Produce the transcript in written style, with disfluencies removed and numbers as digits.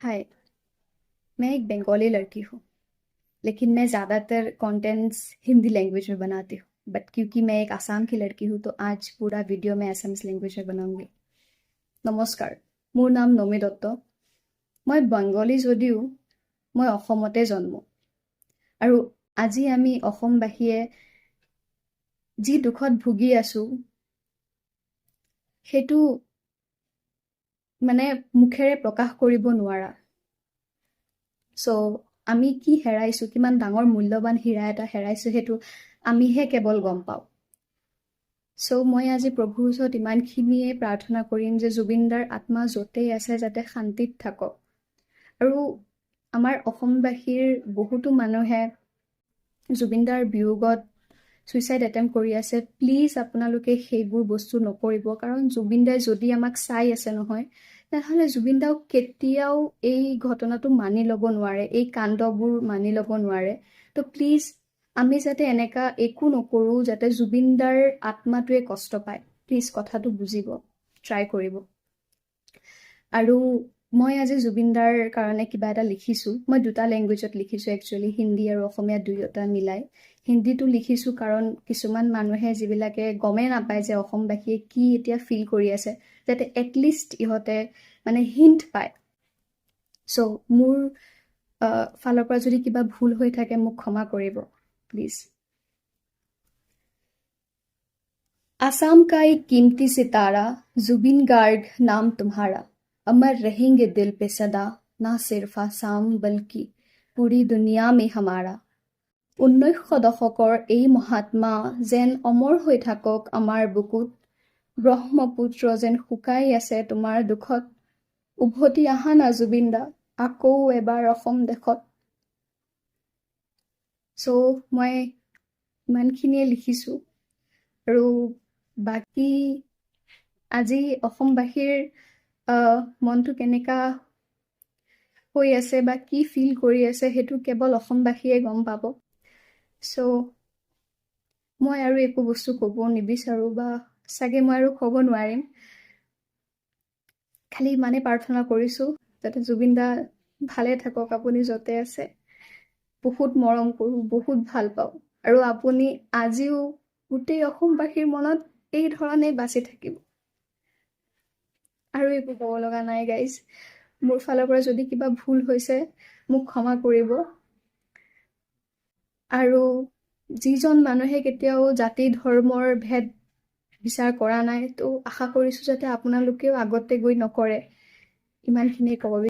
हाय। मैं एक बंगाली लड़की हूँ, लेकिन मैं ज़्यादातर कंटेंट्स हिंदी लैंग्वेज में बनाती हूँ। बट क्योंकि मैं एक आसाम की लड़की हूँ, तो आज पूरा वीडियो मैं एसामिस लैंग्वेज में बनाऊंगी। নমস্কাৰ, মোৰ নাম নমি দত্ত। মই বেংগলী যদিও মই অসমতে জন্ম। আৰু আজি আমি অসমবাসীয়ে যি দুখত ভুগি আছোঁ, সেইটো মানে মুখেৰে প্ৰকাশ কৰিব নোৱাৰা। চ' আমি কি হেৰাইছোঁ, কিমান ডাঙৰ মূল্যৱান হীৰা এটা হেৰাইছোঁ, সেইটো আমিহে কেৱল গম পাওঁ। চ' মই আজি প্ৰভুৰ ওচৰত ইমানখিনিয়ে প্ৰাৰ্থনা কৰিম যে জুবিনদাৰ আত্মা য'তেই আছে যাতে শান্তিত থাকক। আৰু আমাৰ অসমবাসীৰ বহুতো মানুহে জুবিনদাৰ বিয়োগত ছুইচাইড এটেম্প কৰি আছে। প্লিজ আপোনালোকে সেইবোৰ বস্তু নকৰিব, কাৰণ জুবিনদাই যদি আমাক চাই আছে নহয়, তেনেহ'লে জুবিনদাও কেতিয়াও এই ঘটনাটো মানি ল'ব নোৱাৰে, এই কাণ্ডবোৰ মানি ল'ব নোৱাৰে। তো প্লিজ আমি যাতে এনেকা একো নকৰোঁ যাতে জুবিনদাৰ আত্মাটোৱে কষ্ট পায়। প্লিজ কথাটো বুজিব, ট্ৰাই কৰিব। আৰু মই আজি জুবিনদাৰ কাৰণে কিবা এটা লিখিছোঁ। মই দুটা লেংগুৱেজত লিখিছোঁ একচুৱেলি, হিন্দী আৰু অসমীয়া দুয়োটা মিলাই। হিন্দীটো লিখিছোঁ কাৰণ কিছুমান মানুহে যিবিলাকে গমেই নাপায় যে অসমবাসীয়ে কি এতিয়া ফিল কৰি আছে, যাতে এটলিষ্ট ইহঁতে মানে হিণ্ট পায়। চ' মোৰ ফালৰ পৰা যদি কিবা ভুল হৈ থাকে মোক ক্ষমা কৰিব প্লিজ। आसाम का एक कीमती सितारा जुबिन गार्ग नाम तुम्हारा, अमर रहेंगे दिल पे सदा, ना सिर्फ आसाम बल्कि पूरी दुनिया में हमारा। 1900 দশকৰ এই মহাত্মা যেন অমৰ হৈ থাকক আমাৰ বুকুত, ব্ৰহ্মপুত্ৰ যেন শুকাই আছে তোমাৰ দুখত, উভতি আহা না জুবিনদা আকৌ এবাৰ অসম দেশত। চ' মই ইমানখিনিয়ে লিখিছোঁ। আৰু বাকী আজি অসমবাসীৰ মনটো কেনেকা হৈ আছে বা কি ফিল কৰি আছে সেইটো কেৱল অসমবাসীয়ে গম পাব। চ' মই আৰু একো বস্তু ক'ব নিবিচাৰোঁ, বা চাগে মই আৰু ক'ব নোৱাৰিম। খালি ইমানেই প্ৰাৰ্থনা কৰিছোঁ যাতে জুবিনদা ভালে থাকক, আপুনি য'তে আছে। বহুত মৰম কৰোঁ, বহুত ভাল পাওঁ। আৰু আপুনি আজিও গোটেই অসমবাসীৰ মনত এই ধৰণেই বাচি থাকিব। আৰু একো ক'ব লগা নাই গাইজ। মোৰ ফালৰ পৰা যদি কিবা ভুল হৈছে মোক ক্ষমা কৰিব। আৰু যিজন মানুহে কেতিয়াও জাতি ধৰ্মৰ ভেদ বিচাৰ কৰা নাই, তো আশা কৰিছোঁ যাতে আপোনালোকেও আগতে গৈ নকৰে। ইমানখিনিয়ে ক'ব